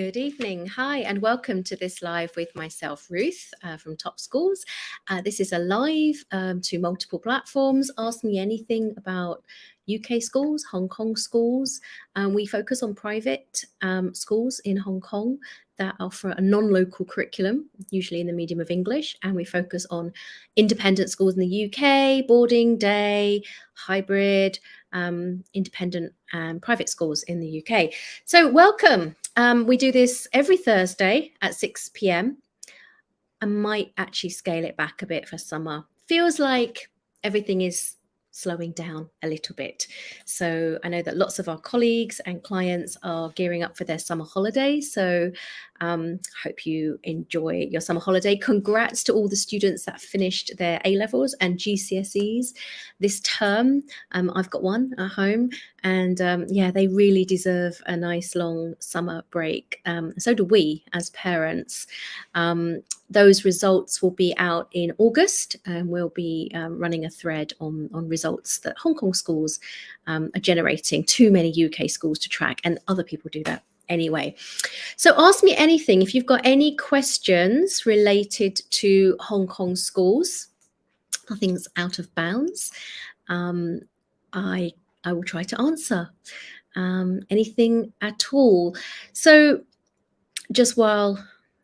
Good evening. Hi, and welcome to this live with myself, Ruth, from Top Schools. This is a live to multiple platforms. Ask me anything about UK schools, Hong Kong schools. We focus on private schools in Hong Kong that offer a non-local curriculum, usually in the medium of English, and we focus on independent schools in the UK, boarding, day, hybrid, independent and private schools in the UK. So welcome. We do this every Thursday at 6 p.m. I might actually scale it back a bit for summer. Feels like everything is slowing down a little bit. So I know that lots of our colleagues and clients are gearing up for their summer holiday. So hope you enjoy your summer holiday. Congrats to all the students that finished their A-levels and GCSEs this term. I've got one at home, and yeah, they really deserve a nice long summer break. So do we as parents. Those results will be out in August, and we'll be running a thread on results that Hong Kong schools are generating. Too many UK schools to track, and other people do that anyway. So ask me anything. If you've got any questions related to Hong Kong schools, nothing's out of bounds. I will try to answer anything at all. So just while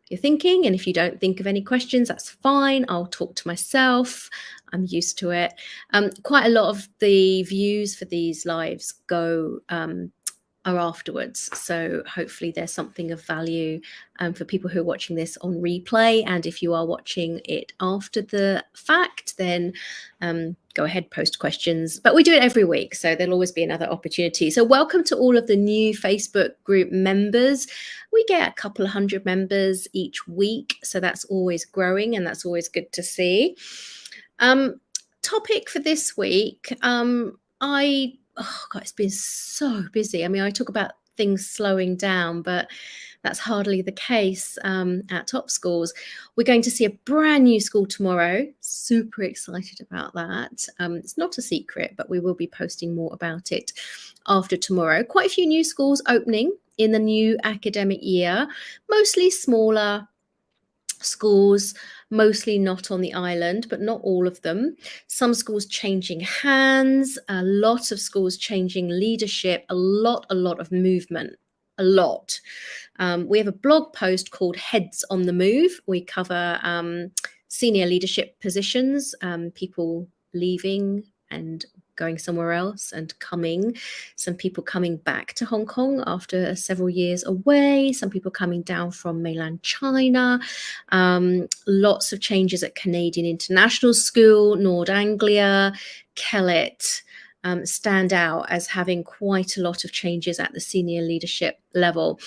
you're thinking, and if you don't think of any questions, that's fine. I'll talk to myself. I'm used to it. Quite a lot of the views for these lives are afterwards. So hopefully there's something of value for people who are watching this on replay. And if you are watching it after the fact, then go ahead, post questions. But we do it every week, so there'll always be another opportunity. So welcome to all of the new Facebook group members. We get a couple of hundred members each week, so that's always growing, and that's always good to see. Topic for this week, oh God, it's been so busy. I mean, I talk about things slowing down, but that's hardly the case at Top Schools. We're going to see a brand new school tomorrow. Super excited about that. It's not a secret, but we will be posting more about it after tomorrow. Quite a few new schools opening in the new academic year, mostly smaller schools, mostly not on the island, but not all of them. Some schools changing hands, a lot of schools changing leadership, a lot of movement, a lot. We have a blog post called Heads on the Move. We cover senior leadership positions, people leaving and going somewhere else and coming, some people coming back to Hong Kong after several years away, some people coming down from mainland China, lots of changes at Canadian International School, Nord Anglia, Kellett, stand out as having quite a lot of changes at the senior leadership level.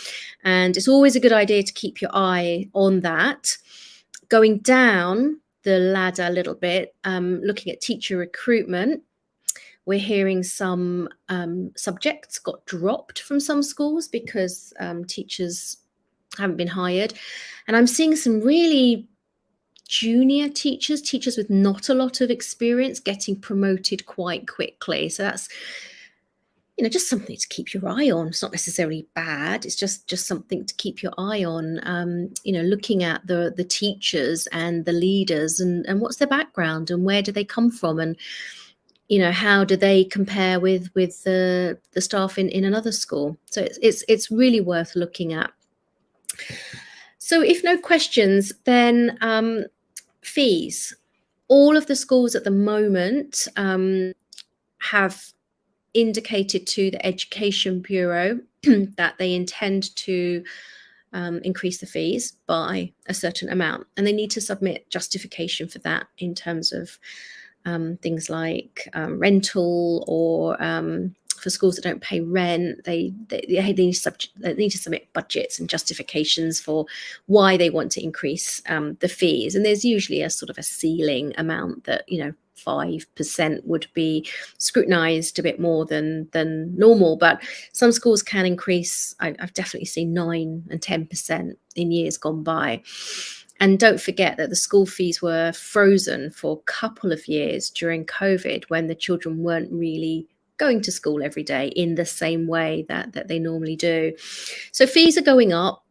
And it's always a good idea to keep your eye on that. Going down the ladder a little bit, looking at teacher recruitment, we're hearing some subjects got dropped from some schools because teachers haven't been hired. And I'm seeing some really junior teachers with not a lot of experience getting promoted quite quickly. So that's, you know, just something to keep your eye on. It's not necessarily bad. It's just something to keep your eye on, you know, looking at the teachers and the leaders and what's their background and where do they come from, and you know, how do they compare with the staff in another school? So it's really worth looking at. So if no questions, then fees. All of the schools at the moment have indicated to the Education Bureau that they intend to increase the fees by a certain amount, and they need to submit justification for that in terms of things like rental, or for schools that don't pay rent, they need to submit budgets and justifications for why they want to increase the fees. And there's usually a sort of a ceiling amount that, you know, 5% would be scrutinized a bit more than normal, but some schools can increase. I've definitely seen 9 and 10% in years gone by. And don't forget that the school fees were frozen for a couple of years during COVID, when the children weren't really going to school every day in the same way that they normally do. So fees are going up.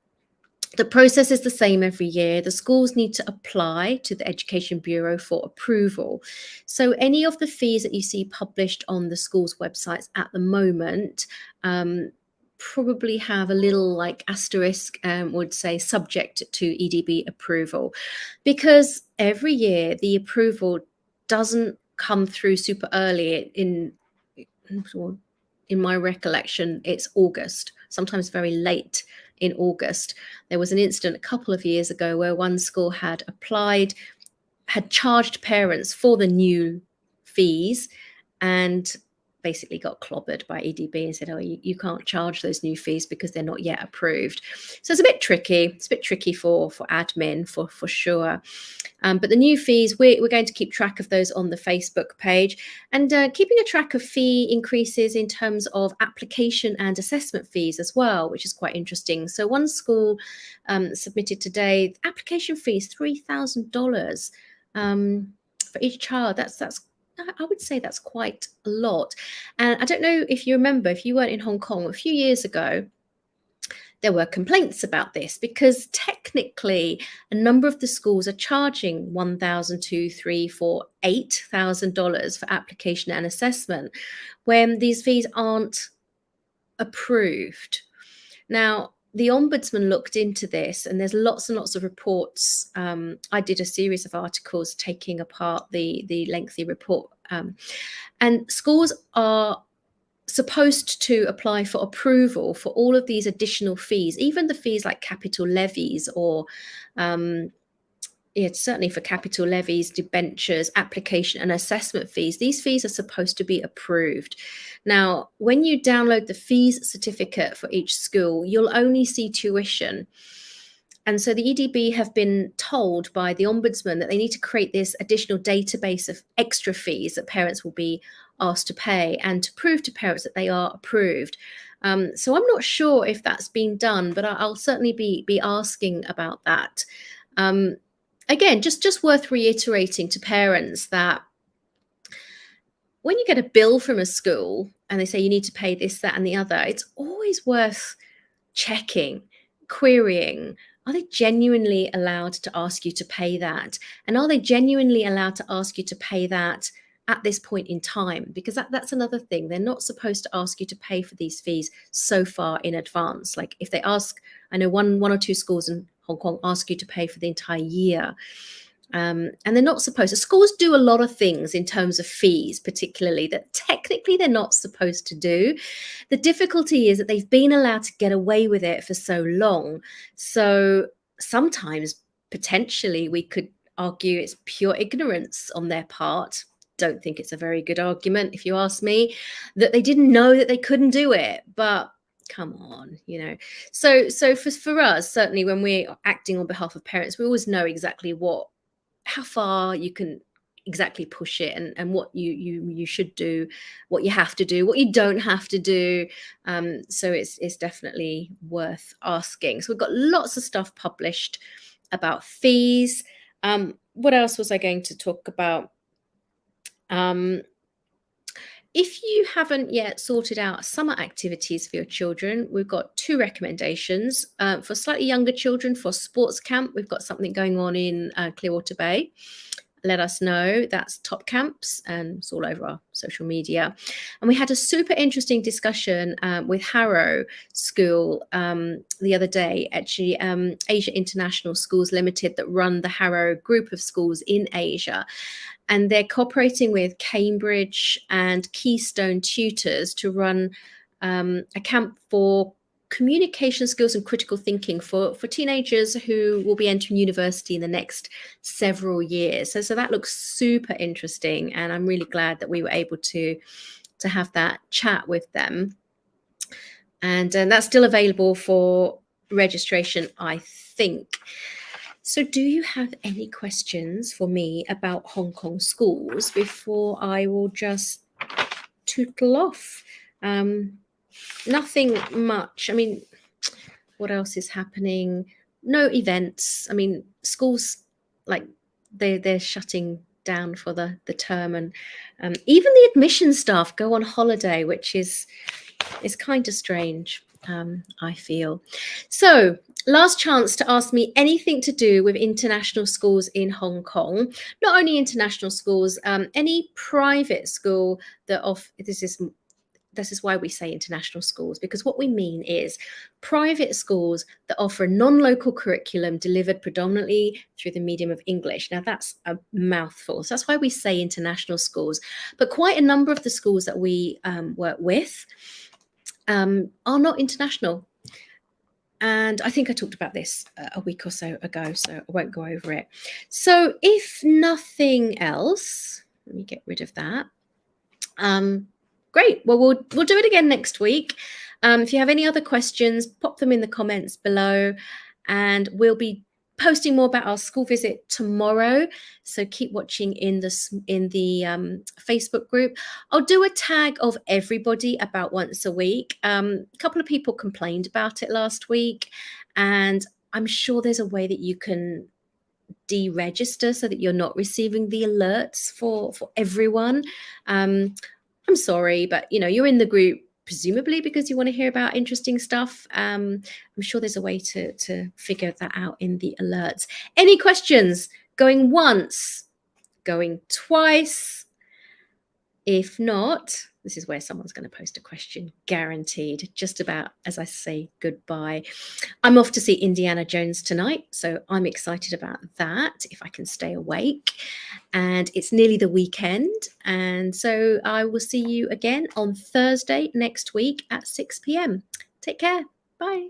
The process is the same every year. The schools need to apply to the Education Bureau for approval. So any of the fees that you see published on the school's websites at the moment probably have a little like asterisk, would say subject to EDB approval, because every year the approval doesn't come through super early. In my recollection, it's August, sometimes very late in August. There was an incident a couple of years ago where one school had charged parents for the new fees, and basically got clobbered by EDB and said, oh, you can't charge those new fees because they're not yet approved. So it's a bit tricky. It's a bit tricky for admin, for sure. But the new fees, we're going to keep track of those on the Facebook page, and keeping a track of fee increases in terms of application and assessment fees as well, which is quite interesting. So one school submitted today application fees $3,000 for each child. That's I would say that's quite a lot. And I don't know if you remember, if you weren't in Hong Kong a few years ago, there were complaints about this because technically a number of the schools are charging $1,000, $2,000, $3,000, $4,000, $8,000 for application and assessment when these fees aren't approved. Now, the Ombudsman looked into this, and there's lots and lots of reports. I did a series of articles taking apart the lengthy report. And schools are supposed to apply for approval for all of these additional fees, even the fees like capital levies or certainly for capital levies, debentures, application and assessment fees. These fees are supposed to be approved. Now, when you download the fees certificate for each school, you'll only see tuition. And so the EDB have been told by the Ombudsman that they need to create this additional database of extra fees that parents will be asked to pay, and to prove to parents that they are approved. So I'm not sure if that's been done, but I'll certainly be asking about that. Again, just worth reiterating to parents that when you get a bill from a school and they say you need to pay this, that, and the other, it's always worth checking, querying. Are they genuinely allowed to ask you to pay that? And are they genuinely allowed to ask you to pay that at this point in time? Because that's another thing. They're not supposed to ask you to pay for these fees so far in advance. Like if they ask, I know one or two schools in Hong Kong ask you to pay for the entire year. And they're not supposed to. Schools do a lot of things in terms of fees, particularly, that technically they're not supposed to do. The difficulty is that they've been allowed to get away with it for so long. So sometimes potentially we could argue it's pure ignorance on their part. Don't think it's a very good argument, if you ask me, that they didn't know that they couldn't do it. But come on, So for us, certainly when we're acting on behalf of parents, we always know exactly how far you can exactly push it, and what you should do, what you have to do, what you don't have to do. So it's definitely worth asking. So we've got lots of stuff published about fees. What else was I going to talk about? If you haven't yet sorted out summer activities for your children, we've got two recommendations. For slightly younger children, for sports camp, we've got something going on in Clearwater Bay. Let us know. That's Top Camps, and it's all over our social media. And we had a super interesting discussion with Harrow School the other day, actually, Asia International Schools Limited, that run the Harrow group of schools in Asia. And they're cooperating with Cambridge and Keystone Tutors to run a camp for communication skills and critical thinking for teenagers who will be entering university in the next several years. So that looks super interesting, and I'm really glad that we were able to have that chat with them. And that's still available for registration, I think. So do you have any questions for me about Hong Kong schools before I will just tootle off? Nothing much. I mean, what else is happening? No events. I mean, schools, like, they're shutting down for the term, and even the admission staff go on holiday, which is kind of strange. I feel. So, last chance to ask me anything to do with international schools in Hong Kong. Not only international schools, any private school that this is why we say international schools, because what we mean is private schools that offer a non-local curriculum delivered predominantly through the medium of English. Now that's a mouthful, so that's why we say international schools. But quite a number of the schools that we work with are not international. And I think I talked about this a week or so ago, so I won't go over it. So if nothing else, let me get rid of that. Great. Well, we'll do it again next week. If you have any other questions, pop them in the comments below, and we'll be posting more about our school visit tomorrow. So keep watching in the Facebook group. I'll do a tag of everybody about once a week. A couple of people complained about it last week, and I'm sure there's a way that you can deregister so that you're not receiving the alerts for everyone. I'm sorry, but you're in the group presumably because you want to hear about interesting stuff. I'm sure there's a way to figure that out in the alerts. Any questions? Going once, going twice. If not, this is where someone's going to post a question, guaranteed, just about as I say goodbye. I'm off to see Indiana Jones tonight, so I'm excited about that, if I can stay awake. And it's nearly the weekend, and so I will see you again on Thursday next week at 6 p.m. Take care. Bye.